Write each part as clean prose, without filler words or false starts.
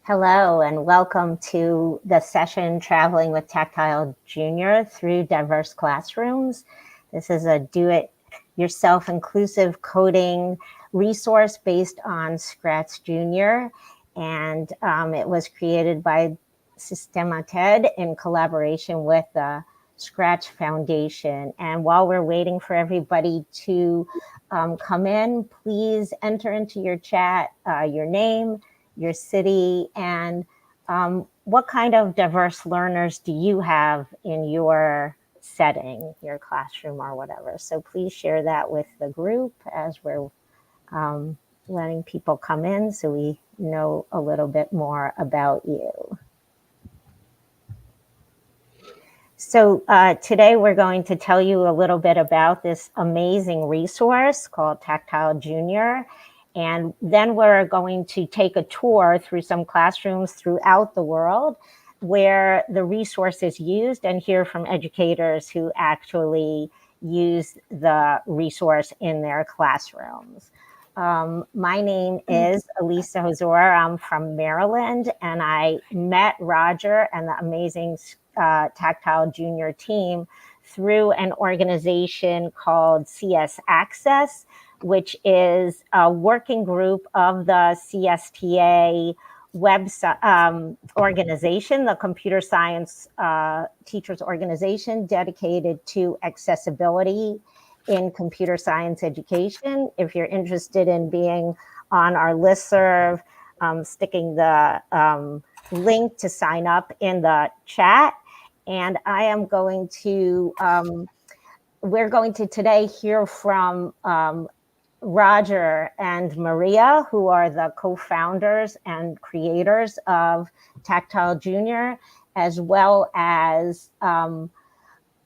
Hello and welcome to the session Traveling with Tactile Jr. through diverse classrooms. This is a do-it-yourself inclusive coding resource based on Scratch Jr. And it was created by Sistema TED in collaboration with the Scratch Foundation. And while we're waiting for everybody to come in, please enter into your chat your name, your city, and what kind of diverse learners do you have in your setting, your classroom or whatever. So please share that with the group as we're letting people come in so we know a little bit more about you. So today we're going to tell you a little bit about this amazing resource called Tactile Jr. And then we're going to take a tour through some classrooms throughout the world where the resource is used and hear from educators who actually use the resource in their classrooms. My name is Elisa Hozor. I'm from Maryland, and I met Roger and the amazing Tactile Jr. team through an organization called CS Access, which is a working group of the CSTA website organization, the Computer Science Teachers Organization, dedicated to accessibility in computer science education. If you're interested in being on our listserv, sticking the link to sign up in the chat. And I am going to, we're going to today hear from Roger and Maria, who are the co-founders and creators of Tactile Jr., as well as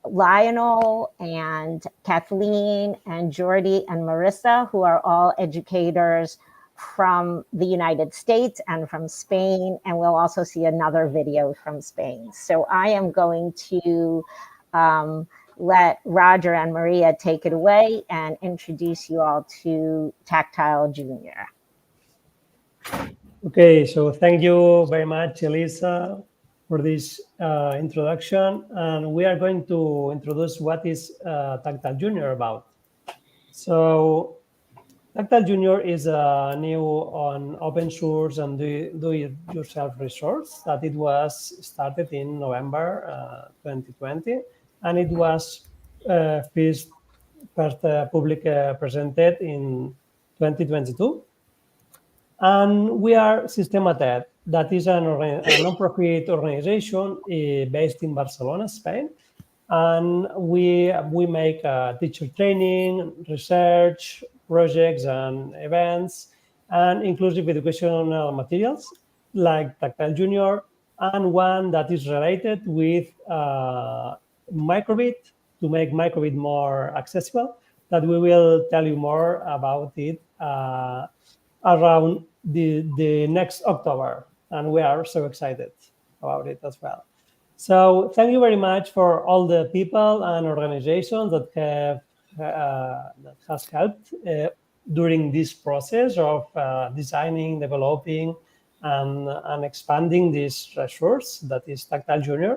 Lionel and Kathleen and Jordi and Marissa, who are all educators from the United States and from Spain. And we'll also see another video from Spain. So I am going to let Roger and Maria take it away and introduce you all to Tactile Jr. Okay, so thank you very much, Elisa, for this introduction. And we are going to introduce what is Tactile Jr. about. So Tactile Jr. is a new on open source and do-it-yourself resource that it was started in November 2020, and it was first public presented in 2022. And we are Sistema TED, that is a non-profit organization based in Barcelona, Spain. And we make teacher training, research, projects and events, and inclusive educational materials like Tactile Jr. and one that is related with microbit to make microbit more accessible, that we will tell you more about it around the next October. And we are so excited about it as well. So thank you very much for all the people and organizations that has helped during this process of designing, developing, and expanding this resource that is Tactile Jr.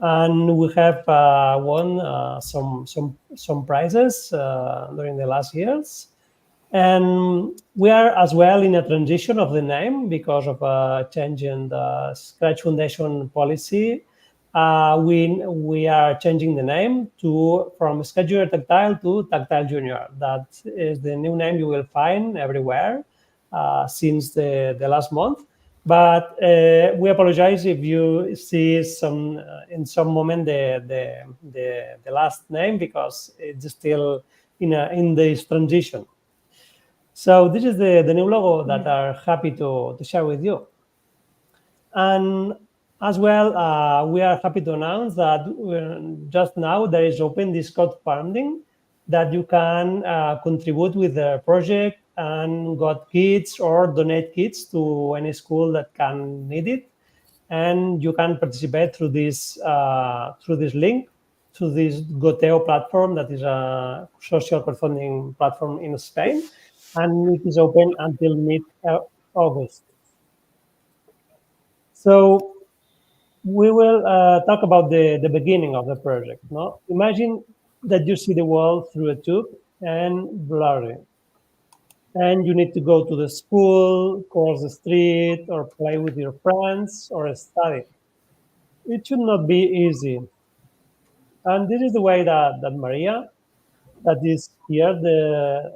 And we have won some prizes during the last years. And we are as well in a transition of the name because of a change in the Scratch Foundation policy. We are changing the name from Scratch Jr. Tactile to Tactile Jr. That is the new name you will find everywhere since the last month. But we apologize if you see in some moment the last name because it's still in this transition. So this is the new logo that I'm happy to share with you. And as well, we are happy to announce that just now there is open Discord funding that you can contribute with the project and got kits or donate kits to any school that can need it. And you can participate through this link to this Goteo platform that is a social crowdfunding platform in Spain. And it is open until mid-August. So we will talk about the beginning of the project. No? Imagine that you see the world through a tube and blurry, and you need to go to the school, cross the street, or play with your friends, or study. It should not be easy. And this is the way that Maria, that is here,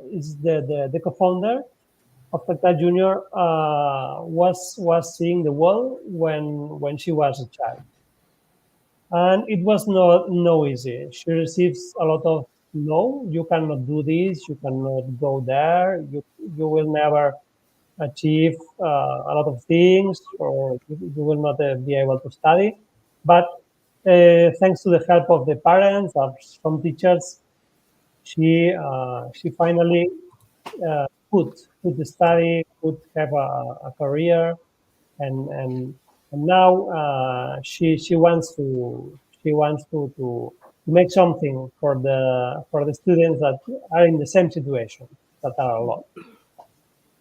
is the co-founder of Tactile Jr., was seeing the world when she was a child. And it was not no easy. She receives a lot of no, you cannot do this, you cannot go there, you will never achieve a lot of things, or you will not be able to study. But thanks to the help of the parents, of some teachers, she finally could study, could have a career, and now she wants to make something for the students that are in the same situation, that are a lot.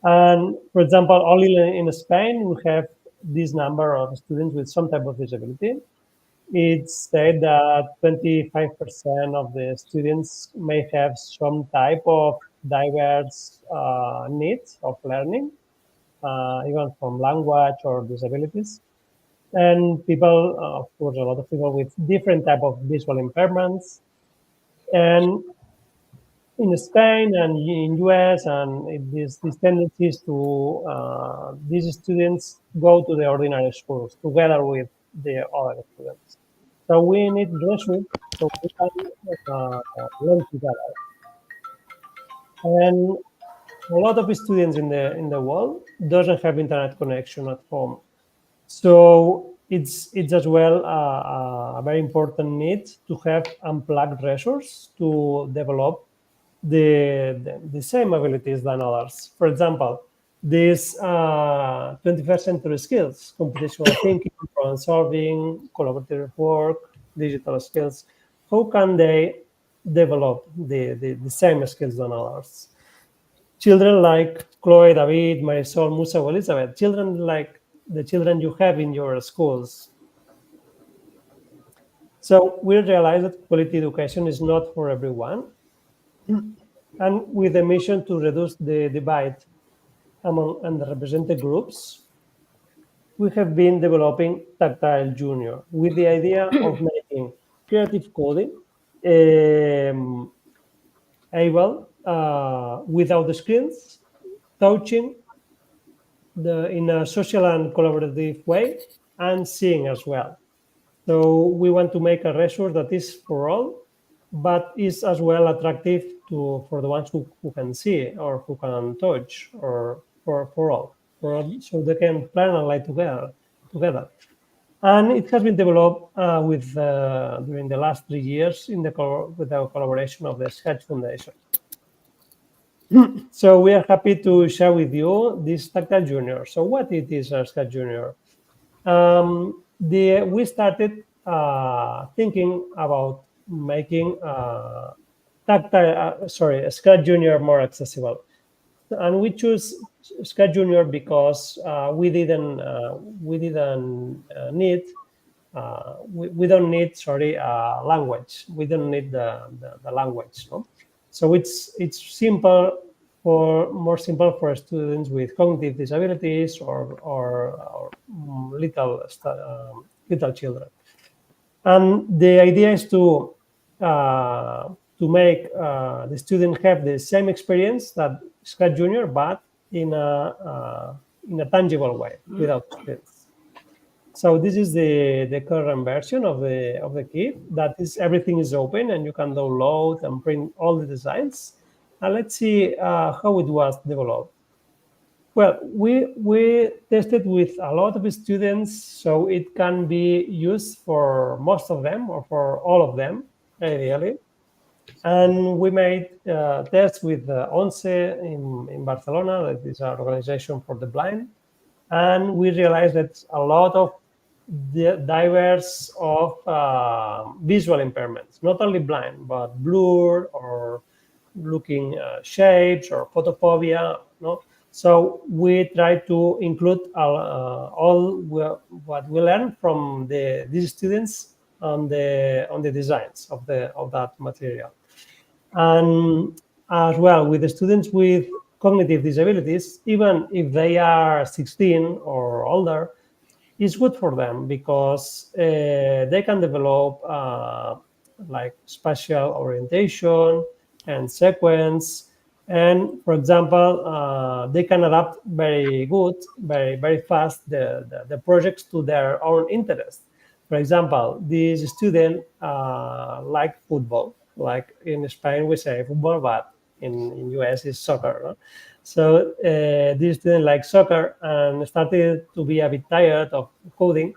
And for example, only in Spain we have this number of students with some type of disability. It's said that 25% of the students may have some type of diverse needs of learning, even from language or disabilities. And people, of course, a lot of people with different type of visual impairments. And in Spain and in US, and these tendencies to these students go to the ordinary schools together with the other students. So we need resources so we can learn together. And a lot of students in the world doesn't have internet connection at home. So it's as well a very important need to have unplugged resources to develop the same abilities than others. For example, these 21st century skills, computational thinking, problem solving, collaborative work, digital skills, how can they develop the same skills than others? Children like Chloe, David, Marisol, Musa, or Elizabeth, children like the children you have in your schools. So we realize that quality education is not for everyone, and with the mission to reduce the divide among underrepresented groups, we have been developing Tactile Junior with the idea of making creative coding able, without the screens, touching in a social and collaborative way, and seeing as well. So we want to make a resource that is for all, but is as well attractive for the ones who can see or who can touch, or for all, so they can plan and live together. And it has been developed with during the last 3 years with the collaboration of the Sketch Foundation. So we are happy to share with you this Tactile Junior. So what it is a Sketch Junior? We started thinking about making Scratch Junior more accessible, and we choose Scratch Junior because we don't need language. We don't need the language. No? So it's simple more simple for students with cognitive disabilities or little children. And the idea is to make the student have the same experience that Scratch Junior, but in a tangible way without screens. So this is the current version of the kit. That is, everything is open and you can download and print all the designs. And let's see how it was developed. Well, we tested with a lot of students, so it can be used for most of them or for all of them, ideally. And we made tests with ONCE in Barcelona, that is our organization for the blind. And we realized that a lot of diverse of visual impairments, not only blind, but blur or looking shapes or photophobia. No? So we try to include all what we learn from these students on the designs of that material. And as well, with the students with cognitive disabilities, even if they are 16 or older, it's good for them because they can develop like spatial orientation and sequence. And for example, they can adapt very good, very fast the projects to their own interest. For example, this student like football. Like in Spain, we say football, but in US is soccer. No? So this student liked soccer and started to be a bit tired of coding,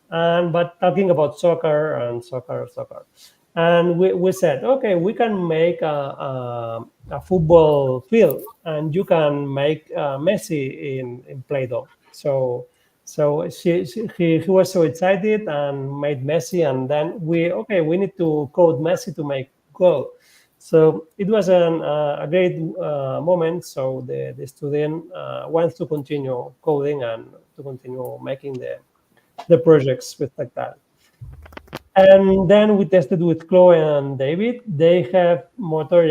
and but talking about soccer and soccer. And we said, okay, we can make a football field, and you can make Messi in Play-Doh. So he was so excited and made Messi, and then we need to code Messi to make goal. So it was a great moment. So the student wants to continue coding and to continue making the projects with Tactile. And then we tested with Chloe and David. They have motor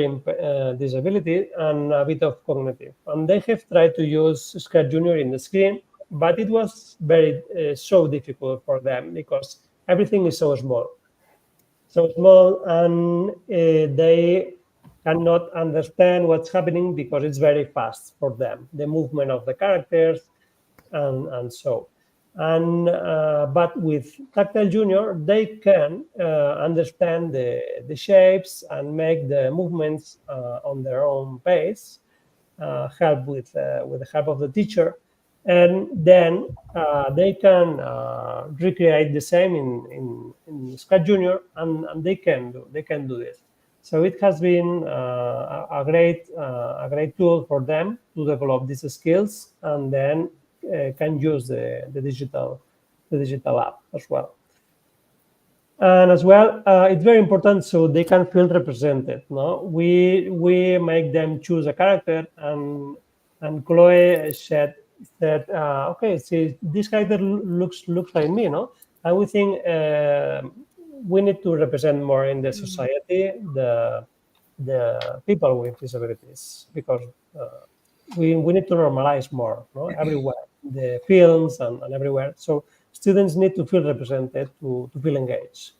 disability and a bit of cognitive. And they have tried to use Scratch Junior in the screen, but it was very so difficult for them because everything is so small, and they cannot understand what's happening because it's very fast for them, the movement of the characters, and so. And but with Tactile Junior, they can understand the shapes and make the movements on their own pace, help with the help of the teacher, and then they can recreate the same in Scratch Junior, and they can do this. So it has been a great tool for them to develop these skills, and then can use the digital app as well. And as well, it's very important so they can feel represented. No, we make them choose a character, and Chloe said, okay, see, this character looks like me, no, and we think we need to represent more in the society the people with disabilities because we need to normalize more, no, everywhere, the films and everywhere. So students need to feel represented to feel engaged.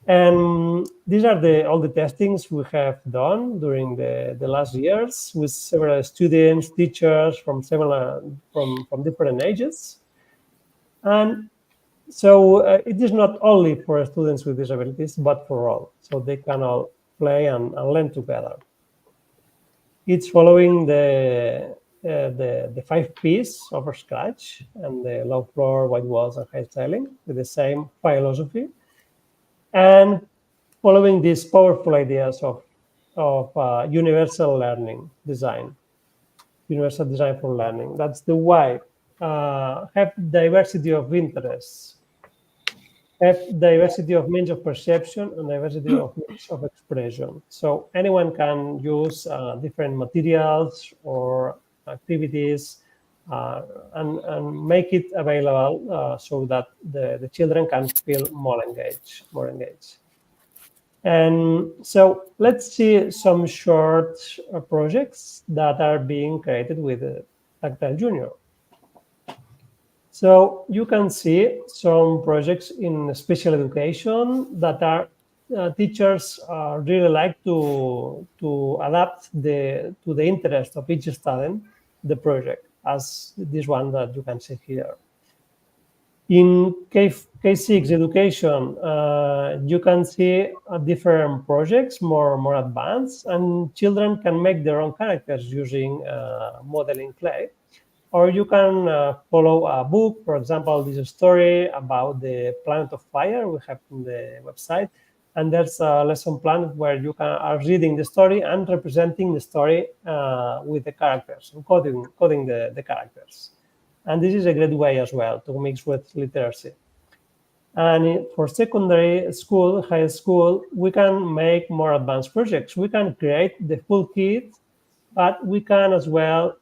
And these are all the testings we have done during the last years with several students, teachers from different ages. And so it is not only for students with disabilities, but for all. So they can all play and learn together. It's following the 5 Ps of Scratch and the low floor, white walls, and high styling with the same philosophy, and following these powerful ideas of universal design for learning. That's the why. Have diversity of interests, have diversity of means of perception, and diversity of means of expression. So anyone can use different materials or activities and make it available so that the children can feel more engaged. And so let's see some short projects that are being created with Tactile Junior. So you can see some projects in special education that are teachers really like to adapt to the interest of each student the project, as this one that you can see here. In K6 education, you can see different projects, more advanced, and children can make their own characters using modeling clay. Or you can follow a book, for example, this story about the planet of fire we have on the website. And there's a lesson plan where you are reading the story and representing the story with the characters, and coding the characters. And this is a great way as well to mix with literacy. And for secondary school, high school, we can make more advanced projects. We can create the full kit but we can as well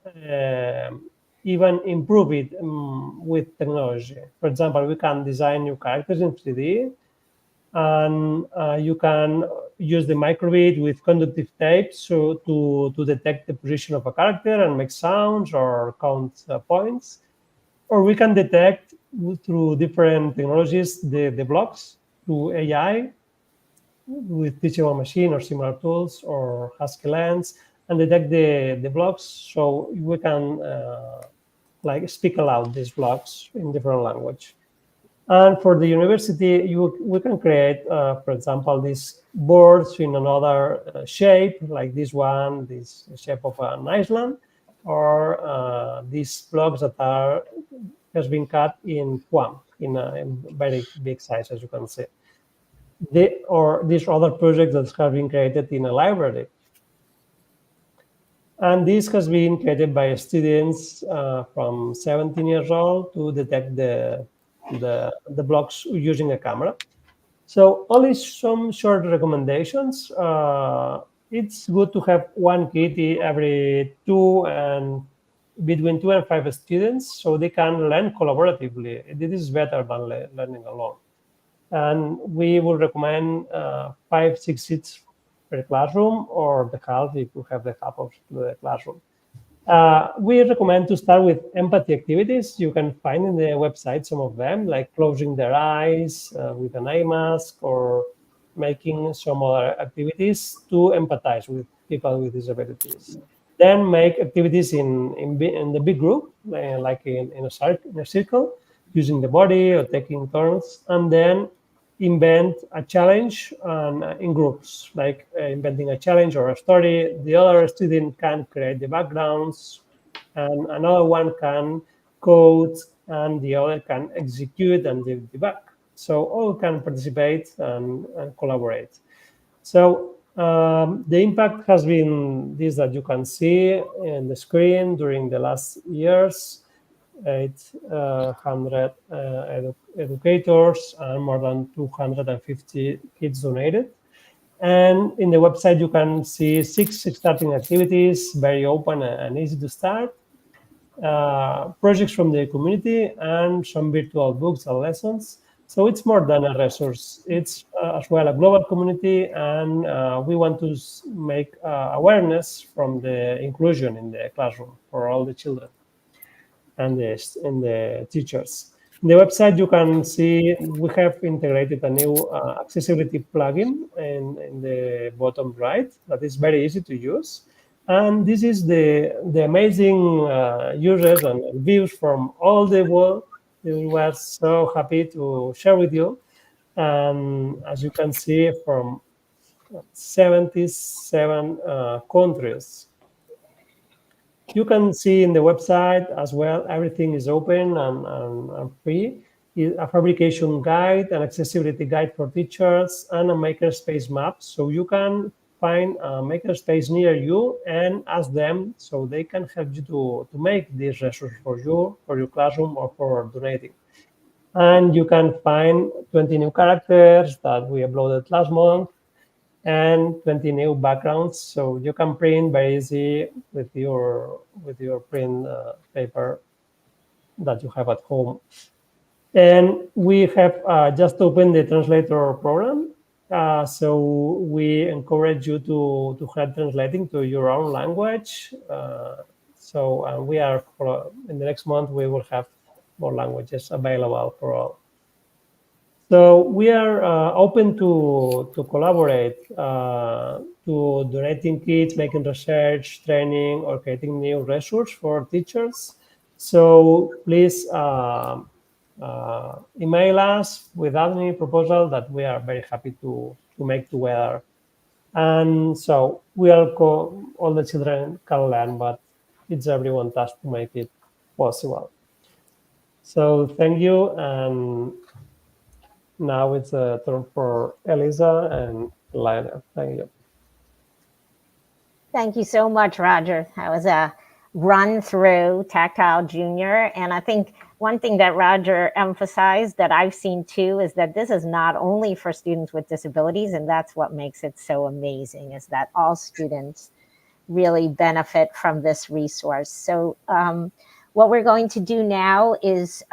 even improve it with technology. For example, we can design new characters in 3D, and you can use the micro:bit with conductive tape so to detect the position of a character and make sounds or count points. Or we can detect through different technologies the blocks through AI with teachable machine or similar tools or Husky Lens, and detect the blocks so we can like speak aloud these blocks in different language. And for the university, we can create, for example, these boards in another shape, like this one, this shape of an island, or these blocks that are has been cut in Quam in very big size, as you can see. Or these other projects that have been created in a library. And this has been created by students from 17 years old to detect the blocks using a camera. So only some short recommendations. It's good to have one kit every between 2 and 5 students, so they can learn collaboratively. This is better than learning alone. And we will recommend 5, 6 seats per classroom, or the half if you have the half of the classroom. We recommend to start with empathy activities. You can find in the website some of them, like closing their eyes with an eye mask, or making some other activities to empathize with people with disabilities. Then make activities in the big group, like in a circle, using the body or taking turns, and then invent a challenge in groups, like inventing a challenge or a story. The other student can create the backgrounds, and another one can code, and the other can execute and debug. So all can participate and collaborate. So the impact has been this that you can see in the screen during the last years. 800 educators and more than 250 kids donated. And in the website, you can see 6 starting activities, very open and easy to start, projects from the community, and some virtual books and lessons. So it's more than a resource. It's as well a global community, and we want to make awareness from the inclusion in the classroom for all the children and the teachers. In the website, you can see we have integrated a new accessibility plugin in the bottom right that is very easy to use. And this is the amazing users and views from all the world. We were so happy to share with you. And as you can see, from 77 countries. You can see in the website as well, everything is open and free. A fabrication guide, an accessibility guide for teachers, and a makerspace map. So you can find a makerspace near you and ask them so they can help you to make this resource for you, for your classroom, or for donating. And you can find 20 new characters that we uploaded last month, and 20 new backgrounds, so you can print very easy with your print paper that you have at home. And we have just opened the translator program, so we encourage you to have translating to your own language. So we are in the next month we will have more languages available for all. So we are open to collaborate, to donating kits, making research, training, or creating new resources for teachers. So please email us without any proposal that we are very happy to make together. And so all the children can learn, but it's everyone's task to make it possible. So thank you, and now it's a turn for Elisa and Lionel. Thank you. Thank you so much, Roger. That was a run through Tactile Jr. And I think one thing that Roger emphasized that I've seen too is that this is not only for students with disabilities, and that's what makes it so amazing, is that all students really benefit from this resource. So what we're going to do now is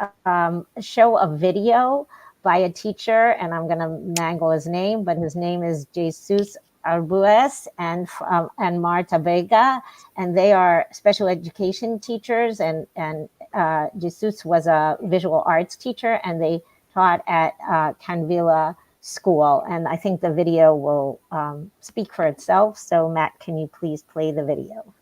show a video by a teacher, and I'm going to mangle his name, but his name is Jesus Arbues and Marta Vega, and they are special education teachers, and Jesus was a visual arts teacher, and they taught at Canvilla School. And I think the video will speak for itself. So Matt, can you please play the video?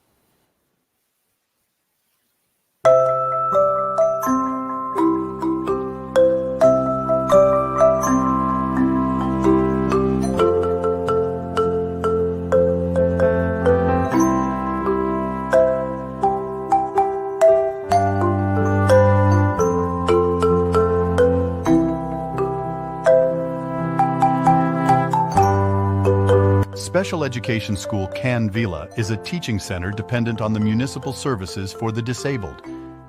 Special Education School Canvilla is a teaching center dependent on the Municipal Services for the Disabled,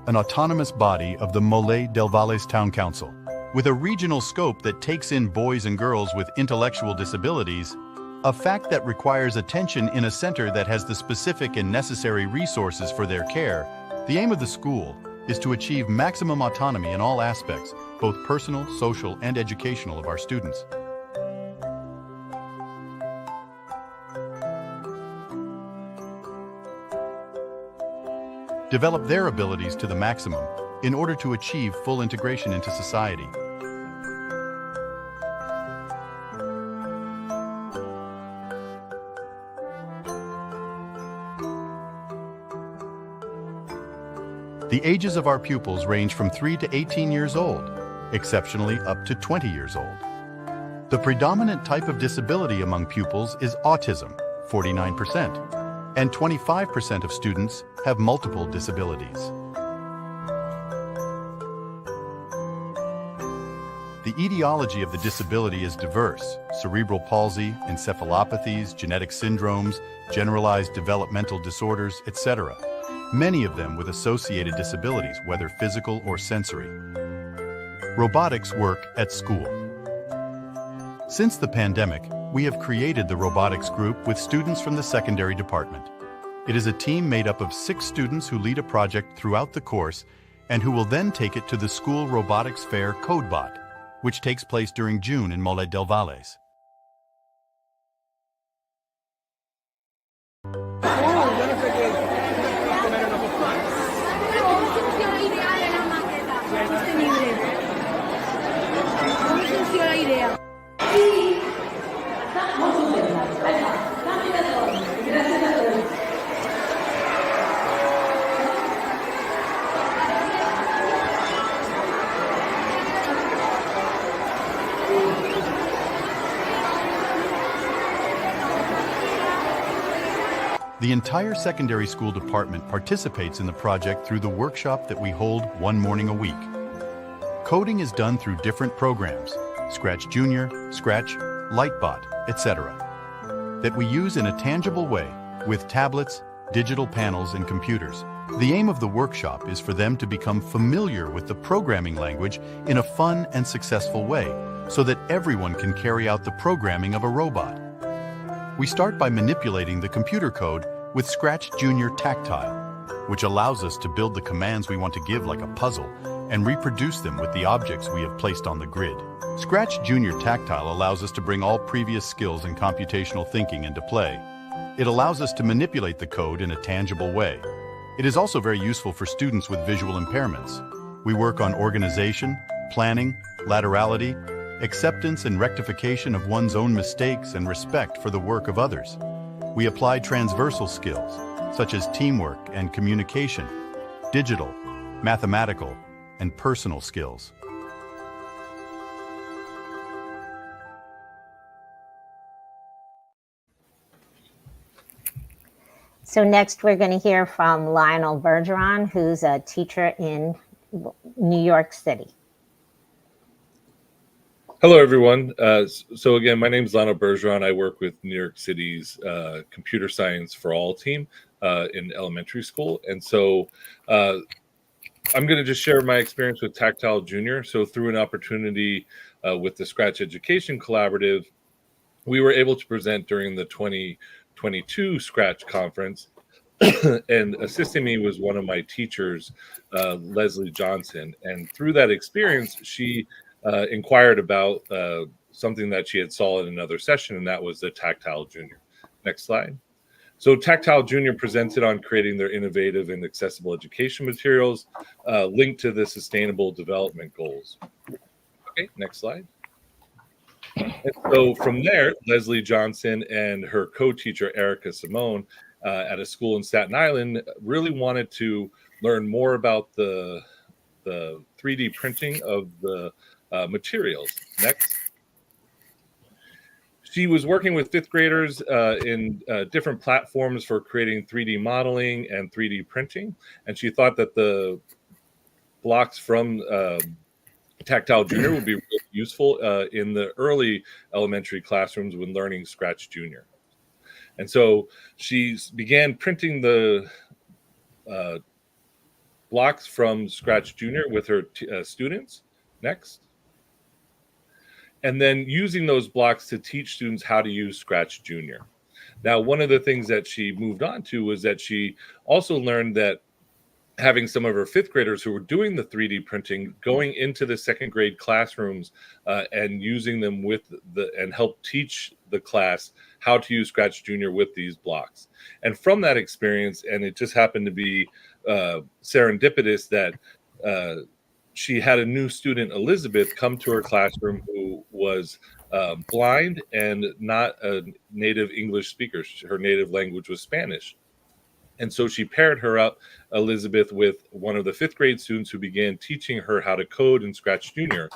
an autonomous body of the Mollet del Valles Town Council. With a regional scope that takes in boys and girls with intellectual disabilities, a fact that requires attention in a center that has the specific and necessary resources for their care, the aim of the school is to achieve maximum autonomy in all aspects, both personal, social, and educational, of our students. Develop their abilities to the maximum in order to achieve full integration into society. The ages of our pupils range from 3 to 18 years old, exceptionally up to 20 years old. The predominant type of disability among pupils is autism, 49%. And 25% of students have multiple disabilities. The etiology of the disability is diverse: cerebral palsy, encephalopathies, genetic syndromes, generalized developmental disorders, etc. Many of them with associated disabilities, whether physical or sensory. Robotics work at school. Since the pandemic, we have created the robotics group with students from the secondary department. It is a team made up of 6 students who lead a project throughout the course and who will then take it to the school robotics fair CodeBot, which takes place during June in Mollet del Valles. The entire secondary school department participates in the project through the workshop that we hold one morning a week. Coding is done through different programs, Scratch Jr., Scratch, Lightbot, etc., that we use in a tangible way with tablets, digital panels, and computers. The aim of the workshop is for them to become familiar with the programming language in a fun and successful way, so that everyone can carry out the programming of a robot. We start by manipulating the computer code with Scratch Jr. Tactile, which allows us to build the commands we want to give like a puzzle and reproduce them with the objects we have placed on the grid. Scratch Jr. Tactile allows us to bring all previous skills in computational thinking into play. It allows us to manipulate the code in a tangible way. It is also very useful for students with visual impairments. We work on organization, planning, laterality, acceptance and rectification of one's own mistakes, and respect for the work of others. We apply transversal skills, such as teamwork and communication, digital, mathematical, and personal skills. So next we're going to hear from Lionel Bergeron, who's a teacher in New York City. Hello, everyone. So again, my name is Lionel Bergeron. I work with New York City's Computer Science for All team in elementary school. And so I'm going to just share my experience with Tactile Jr. So through an opportunity with the Scratch Education Collaborative, we were able to present during the 2022 Scratch Conference. and assisting me was one of my teachers, Leslie Johnson. And through that experience, she inquired about something that she had saw in another session, and that was the Tactile Jr. Next slide. So Tactile Jr. presented on creating their innovative and accessible education materials linked to the Sustainable Development Goals. Okay, next slide. And so from there, Leslie Johnson and her co-teacher, Erica Simone, at a school in Staten Island, really wanted to learn more about the 3D printing of the materials. Next. She was working with fifth graders in different platforms for creating 3D modeling and 3D printing. And she thought that the blocks from Tactile Jr. would be really useful in the early elementary classrooms when learning Scratch Jr. And so she began printing the blocks from Scratch Jr. with her students. Next. And then using those blocks to teach students how to use Scratch Jr. Now, one of the things that she moved on to was that she also learned that having some of her fifth graders who were doing the 3D printing, going into the second grade classrooms and using them and help teach the class how to use Scratch Jr. with these blocks. And from that experience, and it just happened to be serendipitous that she had a new student, Elizabeth, come to her classroom who was blind and not a native English speaker. Her native language was Spanish. And so she paired her up, Elizabeth, with one of the fifth grade students who began teaching her how to code in Scratch Jr.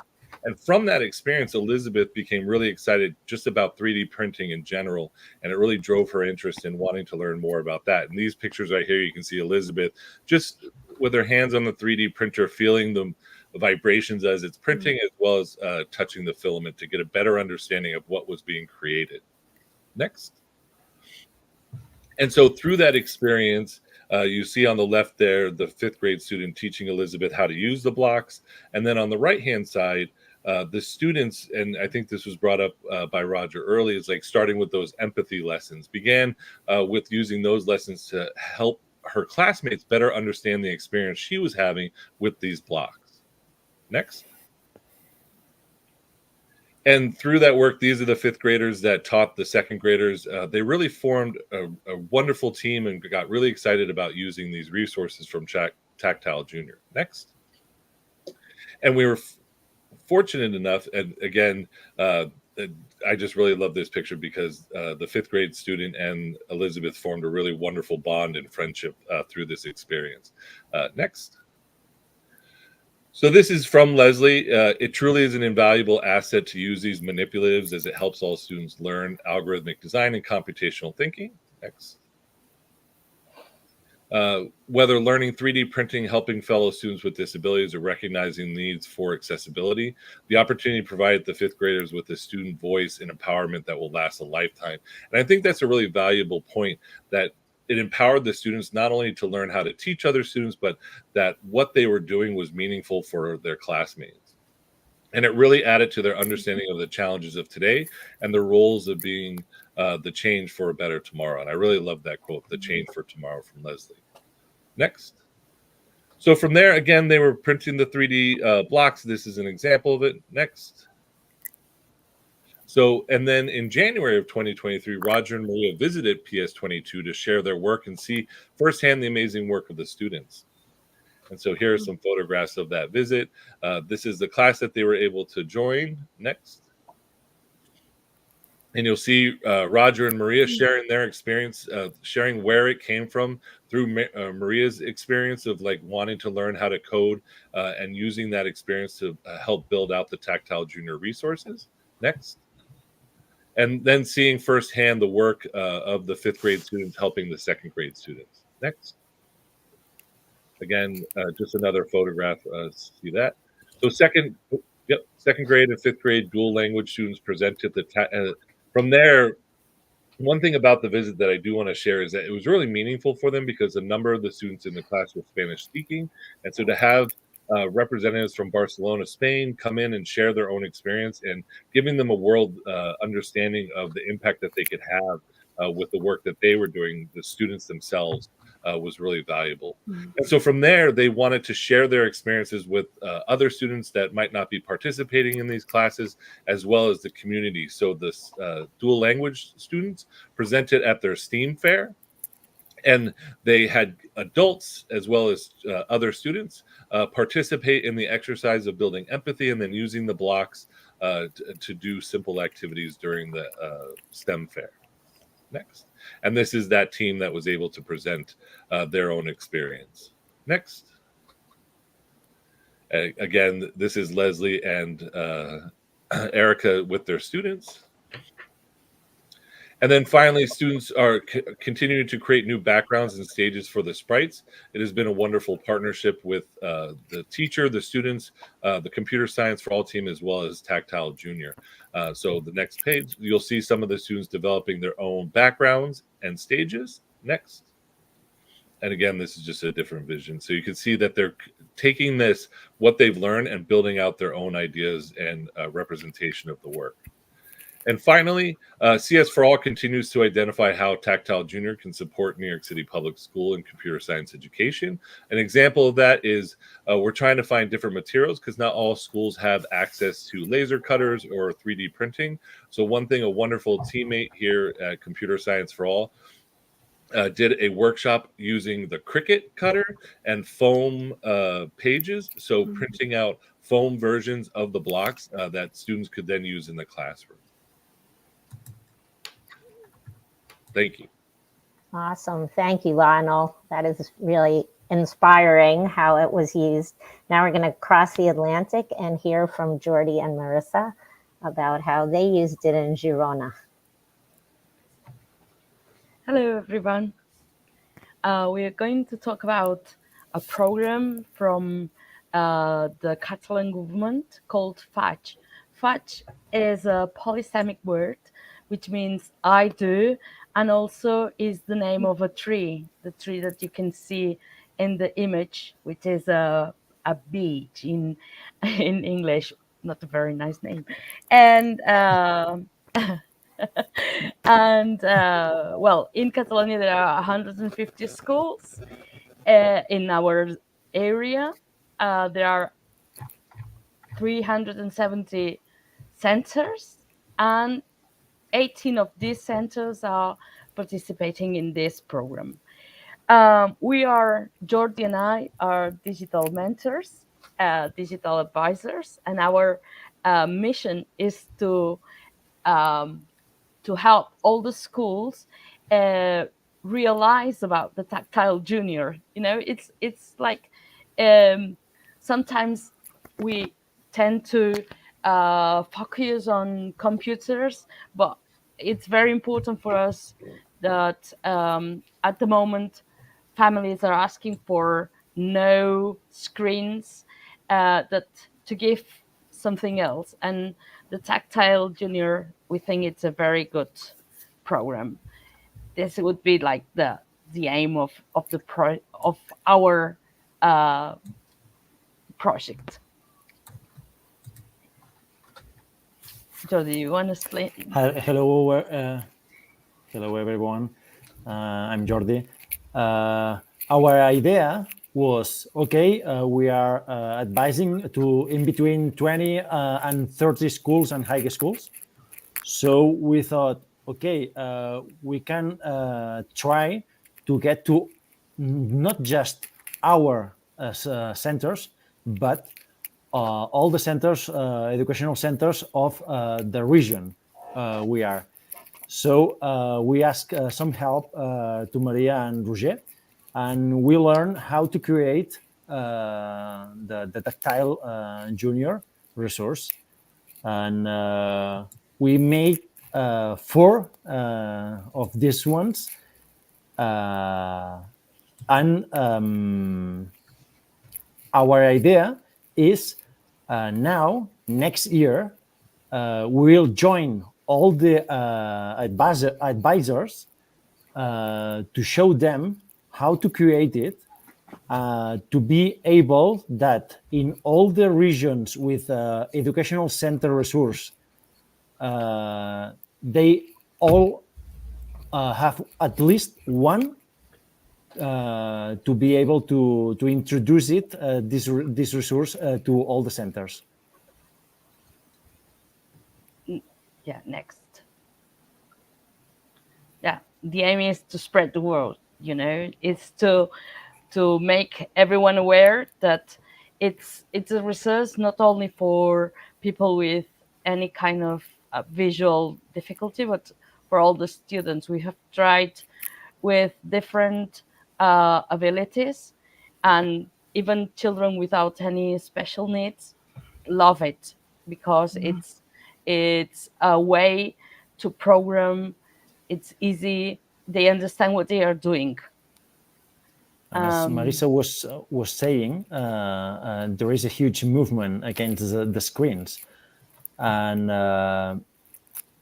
And from that experience, Elizabeth became really excited just about 3D printing in general. And it really drove her interest in wanting to learn more about that. In these pictures right here, you can see Elizabeth just with her hands on the 3D printer, feeling the vibrations as it's printing, as well as touching the filament to get a better understanding of what was being created. Next. And so through that experience, you see on the left there, the fifth grade student teaching Elizabeth how to use the blocks. And then on the right-hand side, the students, and I think this was brought up by Roger early, is like starting with those empathy lessons, began with using those lessons to help her classmates better understand the experience she was having with these blocks. Next. And through that work, these are the fifth graders that taught the second graders. They really formed a wonderful team and got really excited about using these resources from Tactile Jr. Next. And we were fortunate enough, and again, I just really love this picture because the fifth grade student and Elizabeth formed a really wonderful bond and friendship through this experience. Next. So this is from Leslie. It truly is an invaluable asset to use these manipulatives as it helps all students learn algorithmic design and computational thinking. Next. Whether learning 3D printing, helping fellow students with disabilities, or recognizing needs for accessibility, the opportunity provided the fifth graders with a student voice and empowerment that will last a lifetime. And I think that's a really valuable point, that it empowered the students not only to learn how to teach other students, but that what they were doing was meaningful for their classmates. And it really added to their understanding of the challenges of today and the roles of being the change for a better tomorrow. And I really love that quote, the change for tomorrow, from Leslie. Next. So from there, again, they were printing the 3D blocks. This is an example of it. Next. So, and then in January of 2023, Roger and Maria visited PS22 to share their work and see firsthand the amazing work of the students. And so here are some photographs of that visit. This is the class that they were able to join. Next. And you'll see Roger and Maria sharing their experience, sharing where it came from through Maria's experience of like wanting to learn how to code and using that experience to help build out the Tactile Jr. resources. Next. And then seeing firsthand the work of the fifth grade students helping the second grade students. Next. Again, just another photograph. See that? So second grade and fifth grade dual language students presented from there. One thing about the visit that I do want to share is that it was really meaningful for them because a number of the students in the class were Spanish speaking. And so to have representatives from Barcelona, Spain, come in and share their own experience and giving them a world understanding of the impact that they could have with the work that they were doing, the students themselves, was really valuable. And so from there, they wanted to share their experiences with other students that might not be participating in these classes, as well as the community. So the dual language students presented at their STEAM fair, and they had adults as well as other students participate in the exercise of building empathy and then using the blocks to do simple activities during the STEM fair. Next. And this is that team that was able to present their own experience. Next. Again, this is Leslie and Erica with their students. And then finally, students are continuing to create new backgrounds and stages for the sprites. It has been a wonderful partnership with the teacher, the students, the Computer Science for All team, as well as Tactile Jr. So the next page, you'll see some of the students developing their own backgrounds and stages. Next. And again, this is just a different vision. So you can see that they're taking this, what they've learned, and building out their own ideas and representation of the work. And finally, CS for All continues to identify how Tactile Jr. can support New York City Public School and computer science education. An example of that is we're trying to find different materials because not all schools have access to laser cutters or 3D printing. So one thing, a wonderful teammate here at Computer Science for All did a workshop using the Cricut cutter and foam pages. So printing out foam versions of the blocks that students could then use in the classroom. Thank you. Awesome. Thank you, Lionel. That is really inspiring how it was used. Now we're going to cross the Atlantic and hear from Jordi and Marissa about how they used it in Girona. Hello, everyone. We are going to talk about a program from the Catalan government called FAIG. FAIG is a polysemic word, which means I do, and also is the name of a tree, the tree that you can see in the image, which is a beech in English, not a very nice name. And well, in Catalonia, there are 150 schools. In our area, there are 370 centers, and 18 of these centers are participating in this program. Jordi and I are digital mentors, digital advisors, and our mission is to help all the schools realize about the Tactile Junior. You know, it's like sometimes we tend to focus on computers, but it's very important for us that at the moment families are asking for no screens, that to give something else. And the Tactile Junior, we think it's a very good program. This would be like the aim of our project. Jordi, you want to explain? Hello, everyone. I'm Jordi. Our idea was, we are advising to in between 20 and 30 schools and high schools. So we thought, we can try to get to not just our centers, but all the centers, educational centers of the region we are. So we asked some help to Maria and Roger, and we learned how to create the Tactile Junior resource. And we made 4 of these ones. And our idea is now, next year, we'll join all the advisors to show them how to create it, to be able that in all the regions with educational center resource, they all have at least one to be able to introduce this resource to all the centers. Yeah, next. Yeah, the aim is to spread the word. It's to make everyone aware that it's a resource not only for people with any kind of visual difficulty, but for all the students. We have tried with different abilities, and even children without any special needs love it, because it's a way to program. It's easy. They understand what they are doing. And as Marisa was saying, there is a huge movement against the screens. And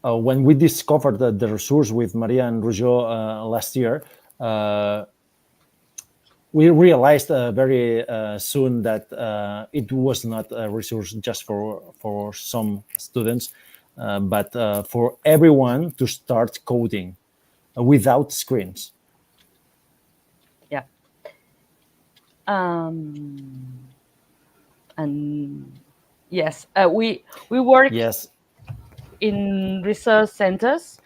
when we discovered the resource with Maria and Rougeau last year, we realized very soon that it was not a resource just for some students, but for everyone to start coding without screens. Yeah. And yes, we work in research centers,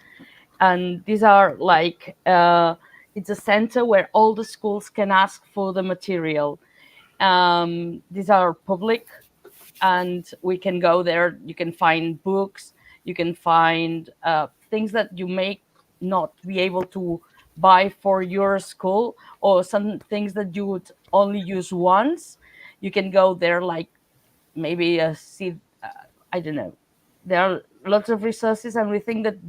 and these are like it's a center where all the schools can ask for the material. These are public, and we can go there. You can find books, you can find things that you may not be able to buy for your school, or some things that you would only use once. You can go there, like maybe see, I don't know. There are lots of resources, and we think that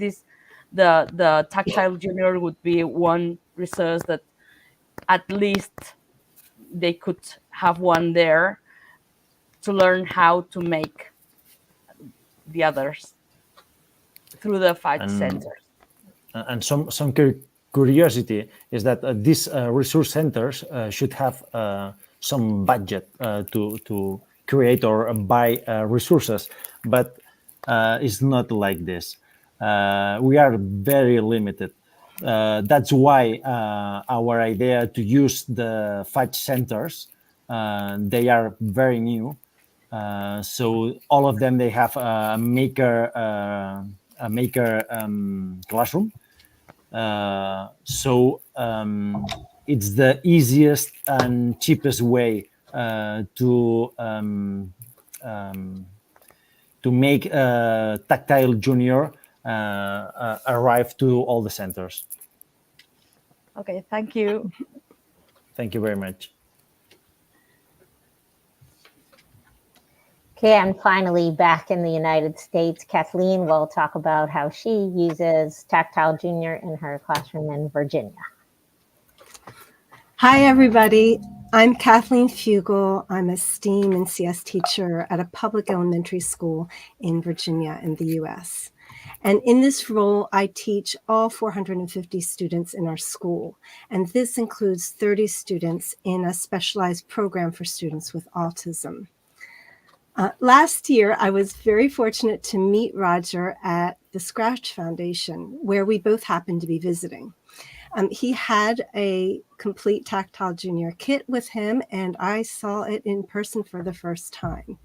the Tactile Junior would be one resource that at least they could have one there to learn how to make the others through the 5 centers. And some curiosity is that these resource centers should have some budget to create or buy resources, but it's not like this. We are very limited. That's why our idea to use the 5 centers, they are very new. So all of them, they have a maker classroom. So it's the easiest and cheapest way to make Tactile Junior arrive to all the centers. Okay, thank you. Thank you very much. Okay, and finally, back in the United States, Kathleen will talk about how she uses Tactile Jr. in her classroom in Virginia. Hi, everybody. I'm Kathleen Fugel. I'm a STEAM and CS teacher at a public elementary school in Virginia in the US. And in this role, I teach all 450 students in our school. And this includes 30 students in a specialized program for students with autism. Last year, I was very fortunate to meet Roger at the Scratch Foundation, where we both happened to be visiting. He had a complete Tactile Junior kit with him, and I saw it in person for the first time.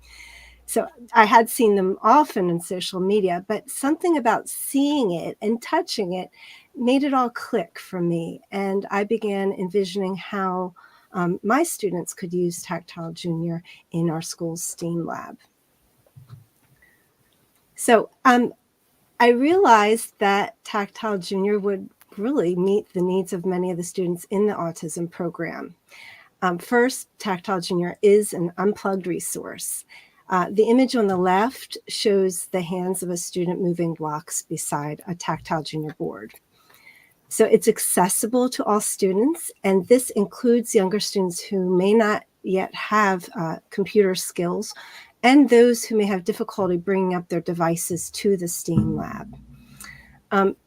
So I had seen them often in social media, but something about seeing it and touching it made it all click for me. And I began envisioning how my students could use Tactile Junior in our school's STEAM lab. So I realized that Tactile Junior would really meet the needs of many of the students in the autism program. First, Tactile Junior is an unplugged resource. The image on the left shows the hands of a student moving blocks beside a Tactile Junior board. So it's accessible to all students, and this includes younger students who may not yet have computer skills and those who may have difficulty bringing up their devices to the STEAM lab.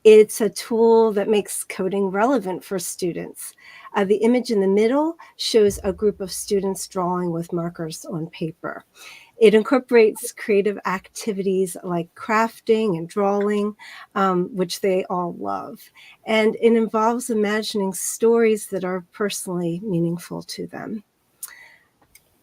It's a tool that makes coding relevant for students. The image in the middle shows a group of students drawing with markers on paper. It incorporates creative activities like crafting and drawing, which they all love. And it involves imagining stories that are personally meaningful to them.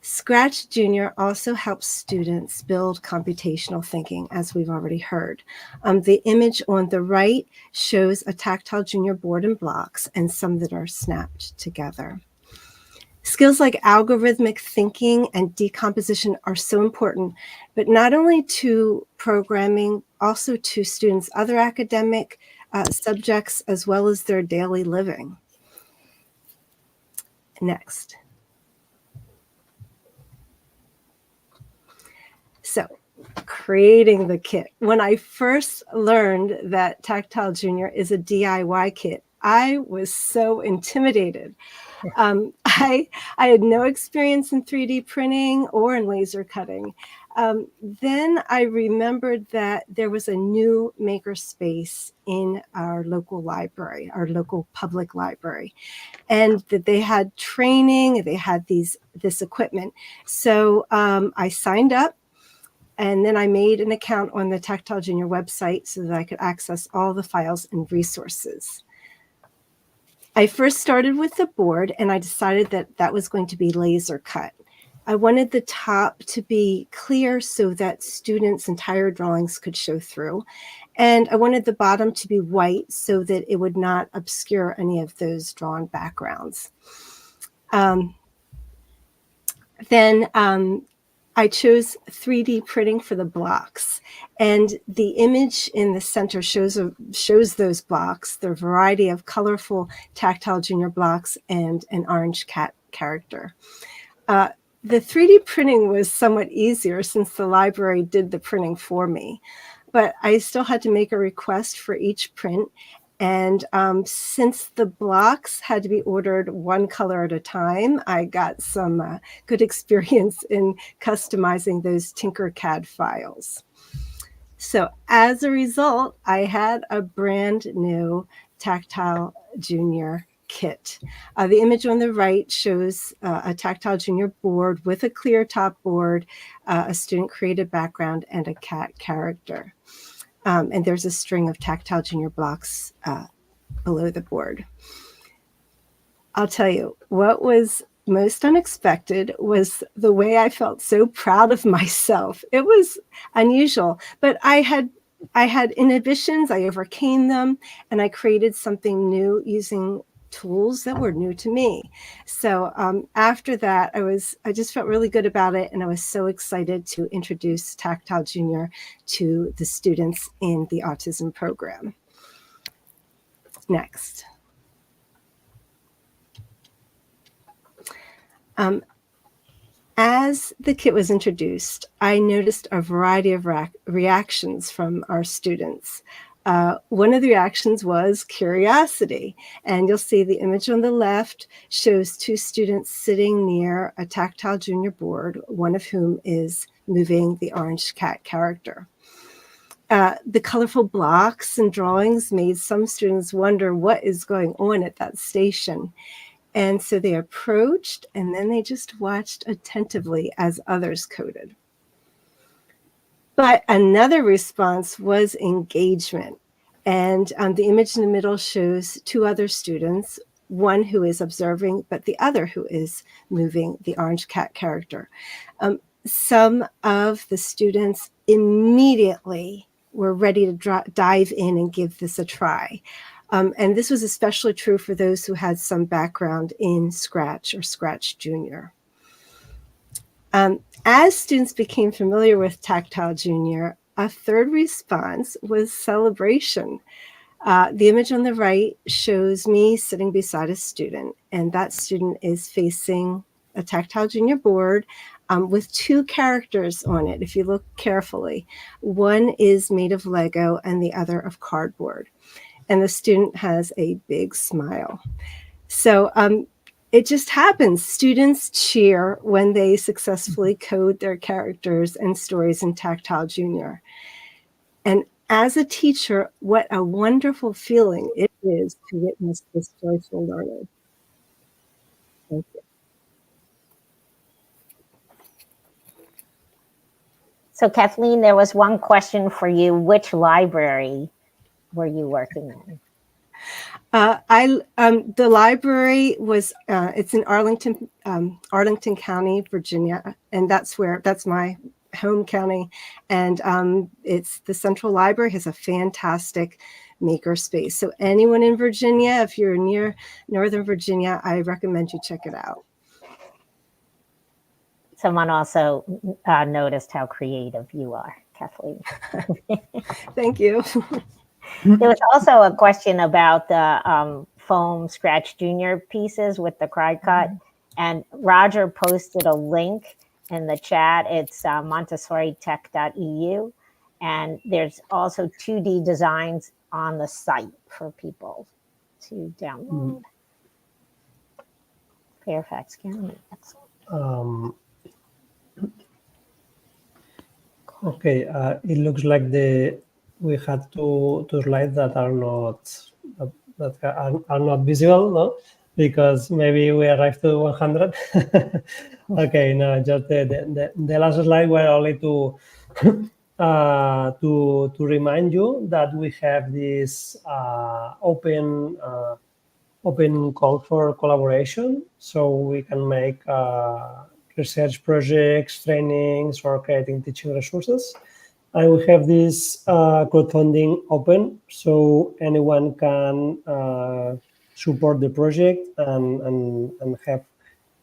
Scratch Jr. also helps students build computational thinking, as we've already heard. The image on the right shows a Tactile Jr. board and blocks and some that are snapped together. Skills like algorithmic thinking and decomposition are so important, but not only to programming, also to students' other academic subjects, as well as their daily living. Next. So, creating the kit. When I first learned that Tactile Jr. is a DIY kit, I was so intimidated. I had no experience in 3D printing or in laser cutting. Then I remembered that there was a new maker space in our local library, our local public library, and that they had training, they had this equipment. So I signed up. And then I made an account on the Tactile Jr. website so that I could access all the files and resources. I first started with the board, and I decided that that was going to be laser cut. I wanted the top to be clear so that students' entire drawings could show through. And I wanted the bottom to be white so that it would not obscure any of those drawn backgrounds. Then I chose 3D printing for the blocks, and the image in the center shows those blocks, the variety of colorful Tactile Jr. blocks and an orange cat character. The 3D printing was somewhat easier since the library did the printing for me, but I still had to make a request for each print. And since the blocks had to be ordered one color at a time, I got some good experience in customizing those Tinkercad files. So as a result, I had a brand new Tactile Jr. kit. The image on the right shows a Tactile Jr. board with a clear top board, a student-created background, and a cat character. And there's a string of Tactile Jr. blocks below the board. I'll tell you, what was most unexpected was the way I felt so proud of myself. It was unusual, but I had inhibitions, I overcame them, and I created something new using tools that were new to me. So after that, I just felt really good about it, and I was so excited to introduce Tactile Jr. to the students in the autism program. Next. As the kit was introduced, I noticed a variety of reactions from our students. One of the reactions was curiosity, and you'll see the image on the left shows two students sitting near a Tactile Jr. board, one of whom is moving the orange cat character. The colorful blocks and drawings made some students wonder what is going on at that station. And so they approached, and then they just watched attentively as others coded. But another response was engagement. And the image in the middle shows two other students, one who is observing, but the other who is moving the orange cat character. Some of the students immediately were ready to dive in and give this a try. And this was especially true for those who had some background in Scratch or Scratch Jr. As students became familiar with Tactile Jr., a third response was celebration. The image on the right shows me sitting beside a student, and that student is facing a Tactile Jr. board with two characters on it, if you look carefully. One is made of Lego and the other of cardboard. And the student has a big smile. So it just happens. Students cheer when they successfully code their characters and stories in Tactile Jr. And as a teacher, what a wonderful feeling it is to witness this joyful learning. Thank you. So Kathleen, there was one question for you. Which library were you working in? The library was it's in Arlington County, Virginia, and that's my home county. And it's the Central Library has a fantastic maker space. So anyone in Virginia, if you're near Northern Virginia, I recommend you check it out. Someone also noticed how creative you are, Kathleen. Thank you. There was also a question about the foam Scratch Junior pieces with the cry cut. And Roger posted a link in the chat. It's montessoritech.eu. And there's also 2D designs on the site for people to download. Fairfax County. Okay, it looks like we had two slides that are not visible, no? Because maybe we arrived to 100. Okay, no, just the last slide were only to remind you that we have this open call for collaboration, so we can make research projects, trainings, or creating teaching resources. And we have this crowdfunding open, so anyone can support the project and have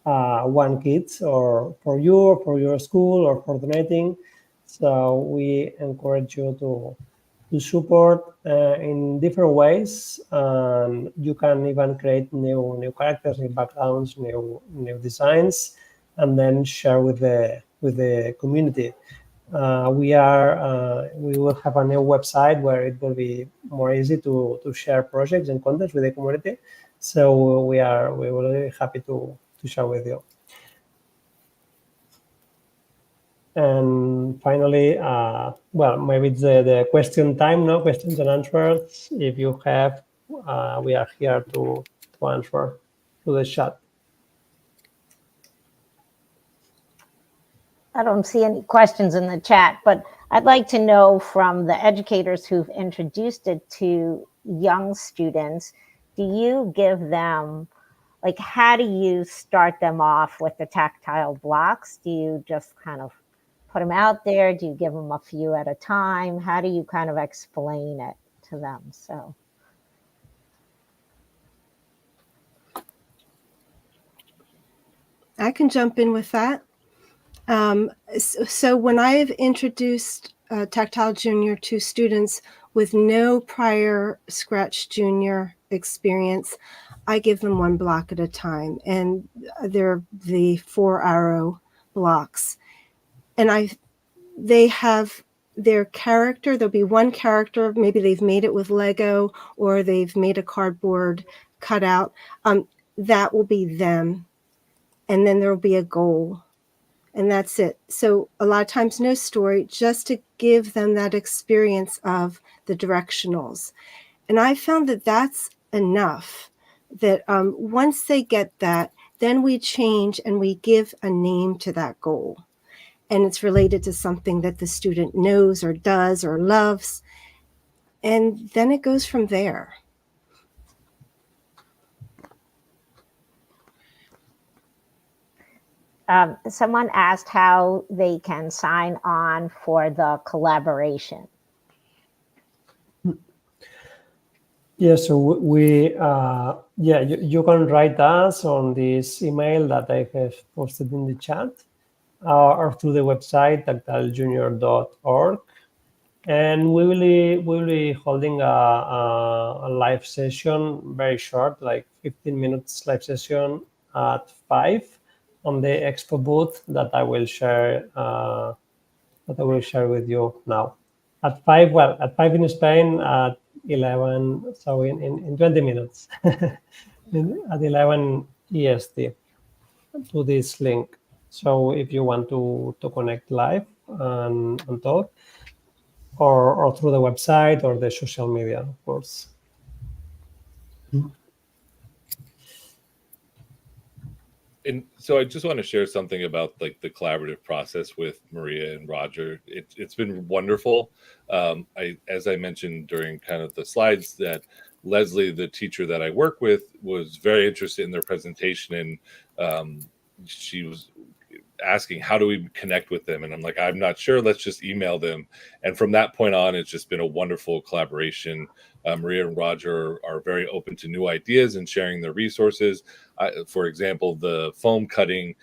one kit, or for you, or for your school, or for donating. So we encourage you to support in different ways. You can even create new characters, new backgrounds, new designs, and then share with the community. We will have a new website where it will be more easy to share projects and content with the community. So we will be happy to share with you. And finally, well, maybe it's the question time, no? Questions and answers. If you have, we are here to answer to the chat. I don't see any questions in the chat, but I'd like to know from the educators who've introduced it to young students, do you give them, like, how do you start them off with the tactile blocks? Do you just kind of put them out there? Do you give them a few at a time? How do you kind of explain it to them? So. I can jump in with that. So when I've introduced Tactile Jr to students with no prior Scratch Jr experience, I give them one block at a time, and they're the 4-arrow blocks. And they have their character. There'll be one character, maybe they've made it with Lego or they've made a cardboard cutout. That will be them. And then there'll be a goal. And that's it. So a lot of times no story, just to give them that experience of the directionals. And I found that that's enough, that once they get that, then we change and we give a name to that goal. And it's related to something that the student knows or does or loves. And then it goes from there. Someone asked how they can sign on for the collaboration. Yeah, so you can write us on this email that I have posted in the chat, or through the website tactilejr.org, and we will be holding a live session, very short, like 15 minutes live session at 5 on the expo booth that I will share with you now. At 5, well, at 5 in Spain, at 11, so in 20 minutes, at 11 EST, to this link. So if you want to connect live and talk, or through the website or the social media, of course. And so I just want to share something about like the collaborative process with Maria and Roger. It's been wonderful. As I mentioned during kind of the slides, that Leslie, the teacher that I work with, was very interested in their presentation, and she was asking, how do we connect with them? And I'm like, I'm not sure, let's just email them. And from that point on, it's just been a wonderful collaboration. Maria and Roger are very open to new ideas and sharing their resources. For example, the foam cutting,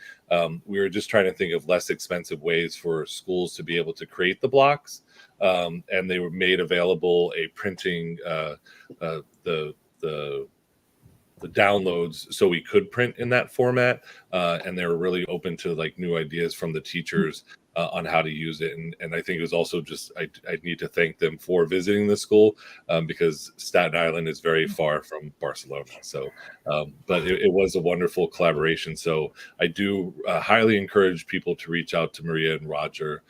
we were just trying to think of less expensive ways for schools to be able to create the blocks, and they were made available a printing the downloads so we could print in that format, and they were really open to like new ideas from the teachers on how to use it. And I think it was also just I need to thank them for visiting the school, because Staten Island is very far from Barcelona. So but it was a wonderful collaboration. So I do highly encourage people to reach out to Maria and Roger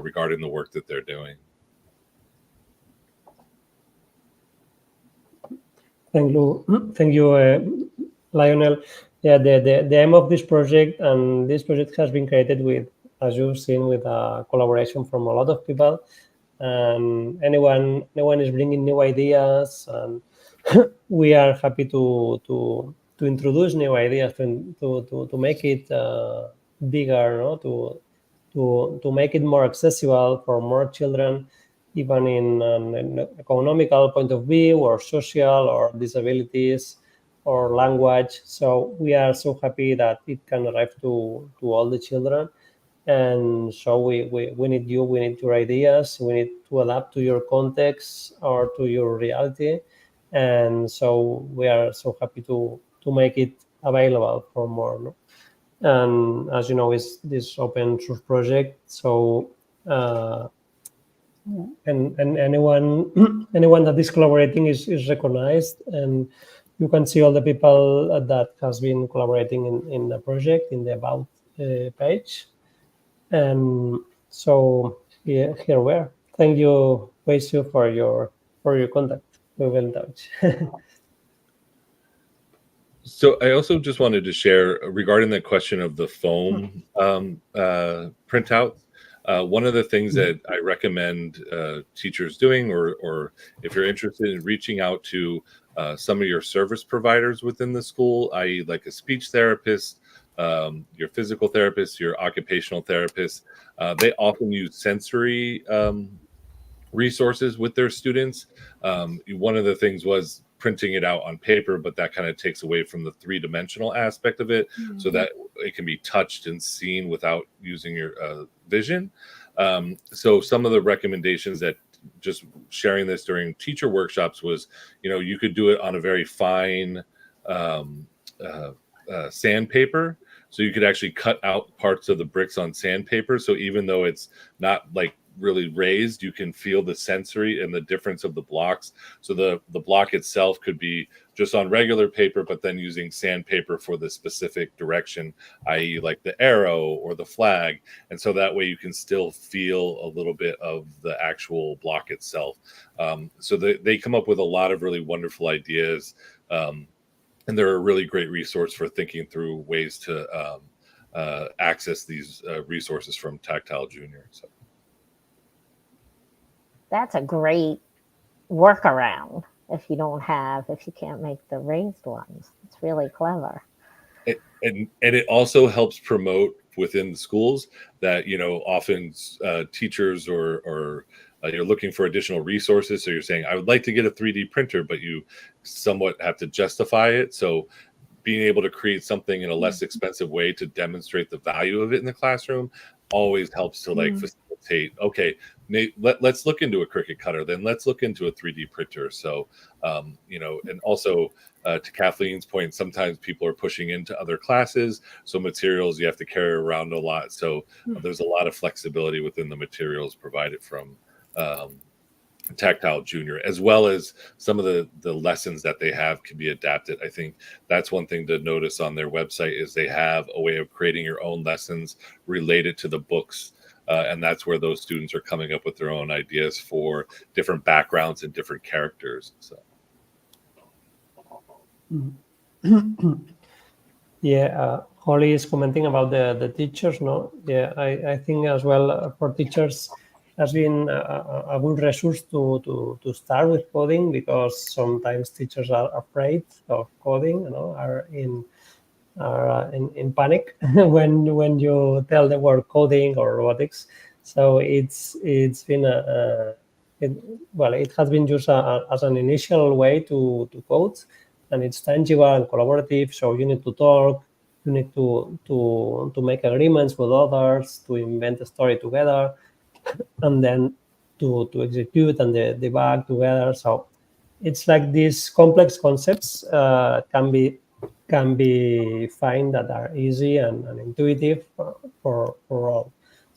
regarding the work that they're doing. Thank you, Lionel. Yeah, the aim of this project, and this project has been created with, as you've seen, with a collaboration from a lot of people, and anyone is bringing new ideas, and we are happy to introduce new ideas, to make it bigger, no? to make it more accessible for more children, even in an economical point of view, or social, or disabilities, or language. So we are so happy that it can arrive to all the children. And so we need you, we need your ideas, we need to adapt to your context or to your reality. And so we are so happy to make it available for more. No? And as you know, it's this open source project. So and anyone that is collaborating is recognized, and you can see all the people that has been collaborating in the project in the about page. And so here we are. Thank you, Weishu, for your contact. We will in touch. So I also just wanted to share regarding the question of the foam printout. One of the things that I recommend teachers doing, or if you're interested in reaching out to some of your service providers within the school, i.e. like a speech therapist, your physical therapist, your occupational therapist, they often use sensory resources with their students. One of the things was printing it out on paper, but that kind of takes away from the three-dimensional aspect of it, so that it can be touched and seen without using your vision. So some of the recommendations that just sharing this during teacher workshops was, you could do it on a very fine sandpaper. So you could actually cut out parts of the bricks on sandpaper. So even though it's not like really raised, you can feel the sensory and the difference of the blocks. So the block itself could be just on regular paper, but then using sandpaper for the specific direction, i.e. like the arrow or the flag. And so that way you can still feel a little bit of the actual block itself. So they come up with a lot of really wonderful ideas. And they're a really great resource for thinking through ways to access these resources from Tactile Jr. So. That's a great workaround if you can't make the raised ones. It's really clever. And it also helps promote within the schools that, often teachers or you're looking for additional resources. So you're saying, I would like to get a 3D printer, but you somewhat have to justify it. So being able to create something in a less expensive way to demonstrate the value of it in the classroom always helps to facilitate, okay, let's look into a Cricut cutter, then let's look into a 3D printer. So, and also to Kathleen's point, sometimes people are pushing into other classes. So materials you have to carry around a lot. So there's a lot of flexibility within the materials provided from Tactile Jr, as well as some of the lessons that they have can be adapted. I think that's one thing to notice on their website is they have a way of creating your own lessons related to the books and that's where those students are coming up with their own ideas for different backgrounds and different characters. So. Yeah, Holly is commenting about the teachers, no? Yeah, I think as well for teachers has been a good resource to start with coding, because sometimes teachers are afraid of coding, are in panic when you tell the word coding or robotics. So it's been it has been used as an initial way to code, and it's tangible and collaborative. So you need to talk, you need to make agreements with others, to invent a story together, and then to execute and debug together. So it's like these complex concepts can be find that are easy and intuitive for all,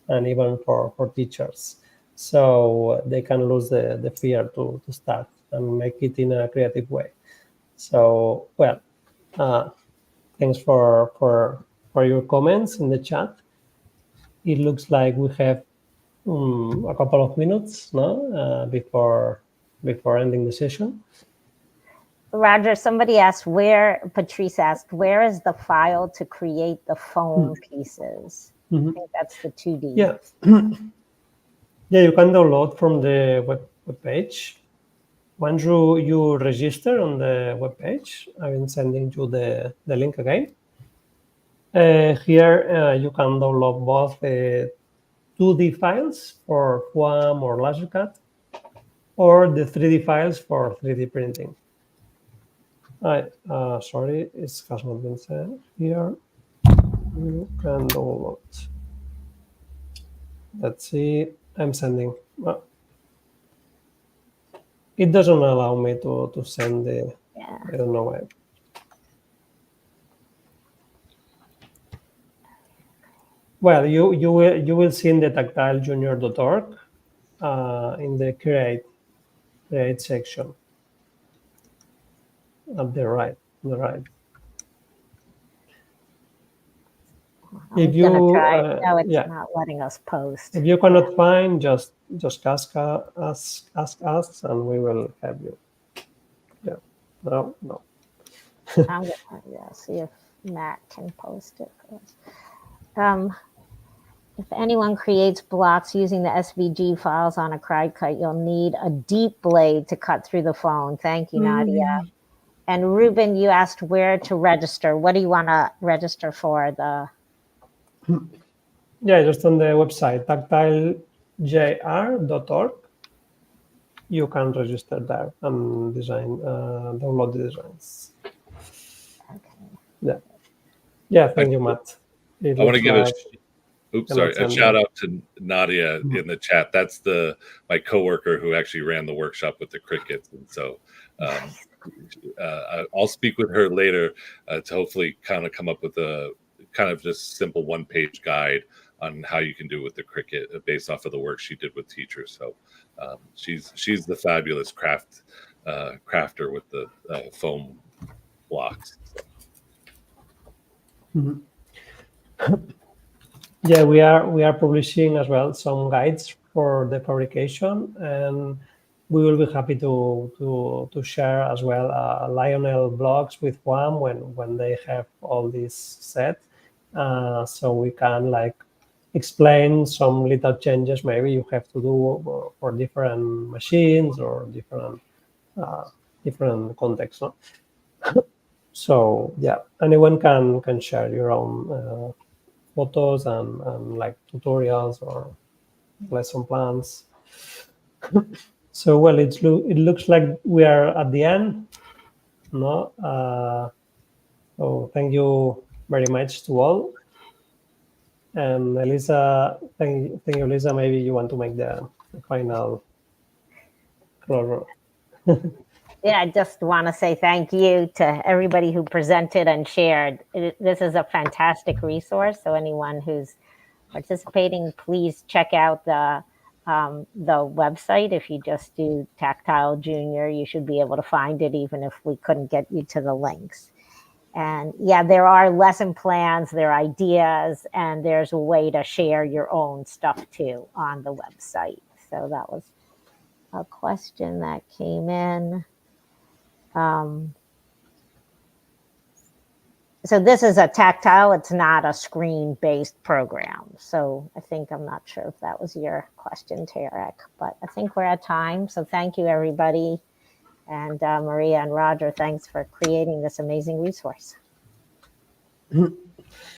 and even for teachers. So they can lose the fear to start and make it in a creative way. So, well, thanks for your comments in the chat. It looks like we have a couple of minutes now before ending the session. Roger, Patrice asked, where is the file to create the phone pieces? I think that's the 2D. Yeah. Yeah, you can download from the web page. Once you register on the web page, I've been sending you the link again. Here you can download both 2D files for FWAM or LaserCAD, or the 3D files for 3D printing. Sorry, it has not been said here. You can download. Let's see. I'm sending. It doesn't allow me to send the. Yeah. I don't know why. Well, you will see in the tactilejr.org in the create section at the right. I'm gonna try. No, it's not letting us post. If you cannot find, just ask us, and we will help you. Yeah. No. I'm gonna see if Matt can post it. If anyone creates blocks using the SVG files on a CryCut, you'll need a deep blade to cut through the phone. Thank you, Nadia. And Ruben, you asked where to register. What do you want to register for? Yeah, just on the website, tactilejr.org. You can register there and download the designs. Okay. Yeah. Thank you, Matt. I want to give a shout out to Nadia in the chat. That's my coworker who actually ran the workshop with the crickets, and so I'll speak with her later to hopefully kind of come up with a kind of just simple one-page guide on how you can do it with the cricket based off of the work she did with teachers. So she's the fabulous crafter with the foam blocks. So. Yeah, we are publishing as well some guides for the fabrication, and we will be happy to share as well Lionel blogs with WAM when they have all this set, so we can explain some little changes maybe you have to do for different machines or different contexts. No? So yeah, anyone can share your own photos and tutorials or lesson plans. So well, it looks like we are at the end. No, so thank you very much to all. And Elisa, thank you, Elisa. Maybe you want to make the final closure. Yeah, I just want to say thank you to everybody who presented and shared. This is a fantastic resource. So anyone who's participating, please check out the website. If you just do Tactile Jr, you should be able to find it, even if we couldn't get you to the links. And yeah, there are lesson plans, there are ideas, and there's a way to share your own stuff too on the website. So that was a question that came in. So this is a tactile, it's not a screen-based program. So I'm not sure if that was your question, Tarek, but I think we're at time. So thank you, everybody. And Maria and Roger, thanks for creating this amazing resource.